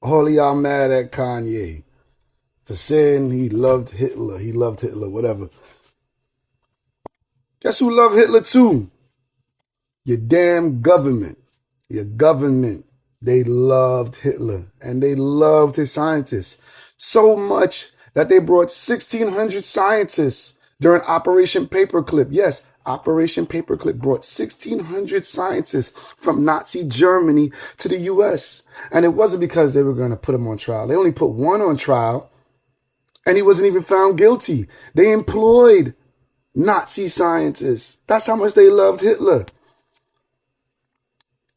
All of y'all mad at Kanye for saying he loved Hitler. He loved Hitler, whatever. Guess who loved Hitler too? Your damn government. Your government. They loved Hitler and they loved his scientists so much that they brought 1,600 scientists during Operation Paperclip. Yes, Operation Paperclip brought 1,600 scientists from Nazi Germany to the U.S. And it wasn't because they were going to put him on trial. They only put one on trial and he wasn't even found guilty. They employed Nazi scientists. That's how much they loved Hitler.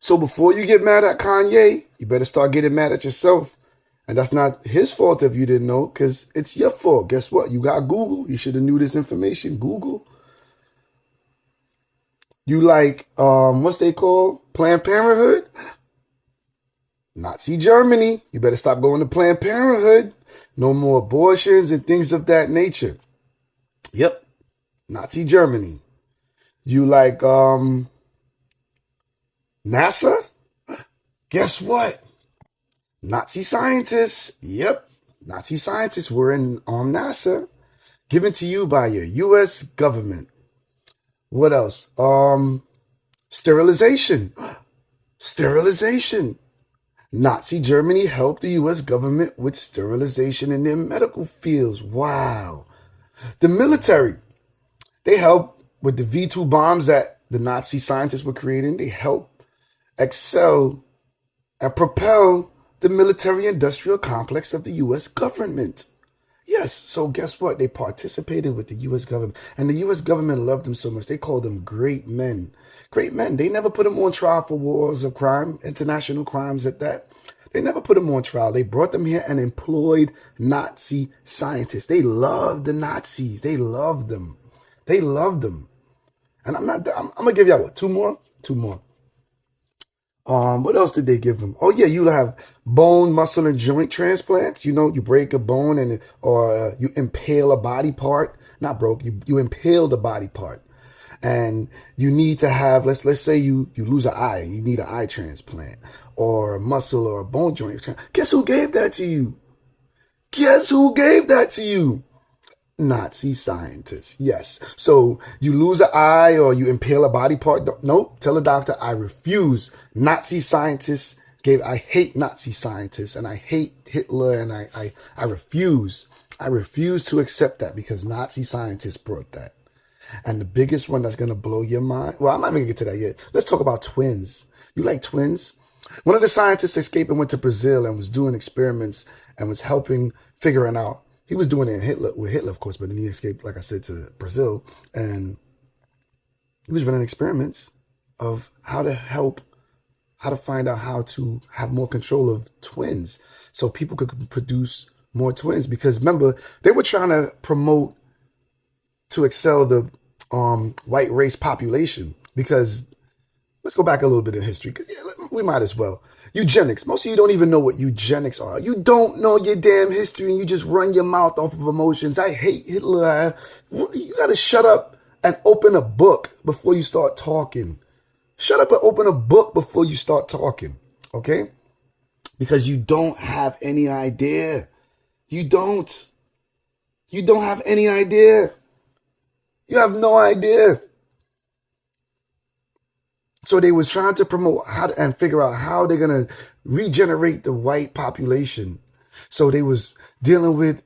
So before you get mad at Kanye, you better start getting mad at yourself. And that's not his fault if you didn't know, because it's your fault. Guess what? You got Google. You should have knew this information. Google. You like, what's they call? Planned Parenthood? Nazi Germany. You better stop going to Planned Parenthood. No more abortions and things of that nature. Yep. Nazi Germany. You like, NASA? Guess what? Nazi scientists. Yep. Nazi scientists were in NASA. Given to you by your U.S. government. What else? Sterilization. Sterilization. Nazi Germany helped the U.S. government with sterilization in their medical fields. Wow. The military. They helped with the V2 bombs that the Nazi scientists were creating. They helped excel and propel the military-industrial complex of the U.S. government. Yes, so guess what? They participated with the U.S. government, and the U.S. government loved them so much. They called them great men. Great men. They never put them on trial for wars of crime, international crimes at that. They never put them on trial. They brought them here and employed Nazi scientists. They loved the Nazis. They loved them. They loved them. And I'm going to give y'all what? Two more? Two more. What else did they give them? Oh yeah, you have bone, muscle, and joint transplants. You know, you break a bone or you impale a body part. Not broke. You impale the body part, and you need to have. Let's say you lose an eye. You need an eye transplant or a muscle or a bone joint. Guess who gave that to you? Guess who gave that to you? Nazi scientists. Yes. So you lose an eye or you impale a body part. Nope. Tell the doctor, I refuse. Nazi scientists I hate Nazi scientists and I hate Hitler and I refuse. I refuse to accept that because Nazi scientists brought that. And the biggest one that's going to blow your mind. Well, I'm not going to get to that yet. Let's talk about twins. You like twins? One of the scientists escaped and went to Brazil and was doing experiments and was helping figuring out. He was doing it with Hitler, of course, but then he escaped, like I said, to Brazil. And he was running experiments of how to find out how to have more control of twins so people could produce more twins. Because remember, they were trying to promote to excel the white race population. Because let's go back a little bit in history. Yeah, we might as well. Eugenics. Most of you don't even know what eugenics are. You don't know your damn history and you just run your mouth off of emotions. I hate Hitler. You got to shut up and open a book before you start talking. Shut up and open a book before you start talking. Okay? Because you don't have any idea. You don't. You don't have any idea. You have no idea. So they was trying to promote and figure out how they're going to regenerate the white population. So they was dealing with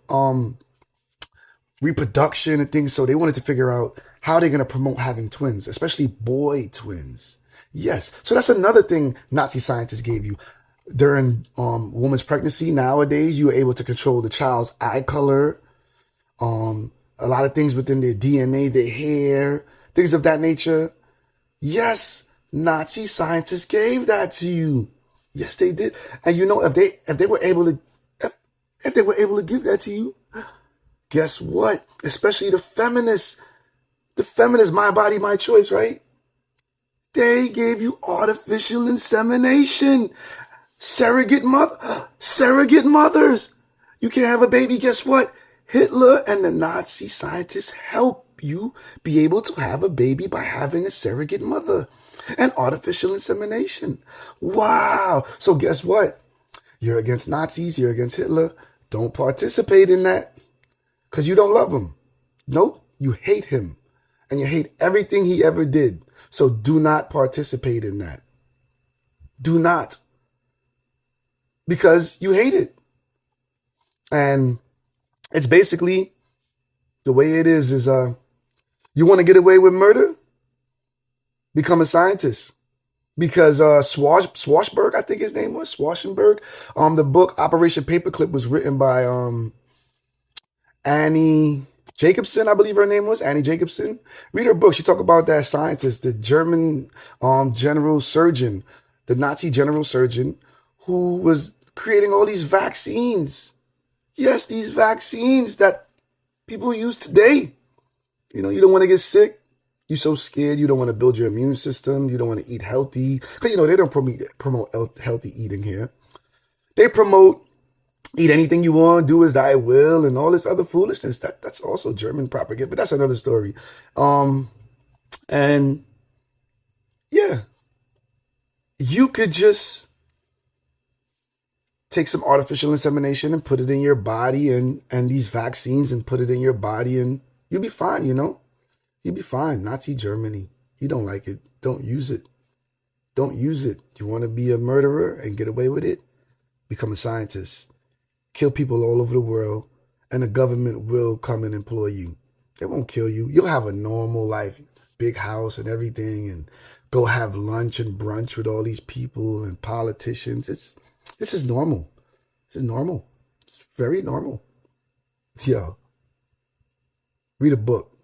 reproduction and things. So they wanted to figure out how they're going to promote having twins, especially boy twins. Yes. So that's another thing Nazi scientists gave you. During woman's pregnancy, nowadays, you are able to control the child's eye color, a lot of things within their DNA, their hair, things of that nature. Yes. Nazi scientists gave that to you. Yes, they did. And you know, if they were able to give that to you, guess what? Especially the feminists, my body, my choice, right? They gave you artificial insemination, surrogate mothers. You can't have a baby. Guess what? Hitler and the Nazi scientists help you be able to have a baby by having a surrogate mother and artificial insemination. Wow. So guess what? You're against Nazis, you're against Hitler. Don't participate in that because you don't love him. Nope, you hate him and you hate everything he ever did. So do not participate in that. Do not. Because you hate it. And it's basically the way it is you want to get away with murder? Become a scientist. Because Schwarzenberg, I think his name was Schwarzenberg. The book Operation Paperclip was written by Annie Jacobsen, I believe her name was Annie Jacobsen. Read her book. She talked about that scientist, the German general surgeon, the Nazi general surgeon, who was creating all these vaccines. Yes, these vaccines that people use today. You know, you don't want to get sick. You're so scared. You don't want to build your immune system. You don't want to eat healthy. Because, you know, they don't promote healthy eating here. They promote eat anything you want, do as thy will, and all this other foolishness. That's also German propaganda, but that's another story. And yeah, you could just take some artificial insemination and put it in your body and these vaccines and put it in your body and you'll be fine, you know? You'll be fine. Nazi Germany. You don't like it. Don't use it. Don't use it. You want to be a murderer and get away with it? Become a scientist. Kill people all over the world and the government will come and employ you. They won't kill you. You'll have a normal life, big house and everything, and go have lunch and brunch with all these people and politicians. This is normal. This is normal. It's very normal. Yo, read a book.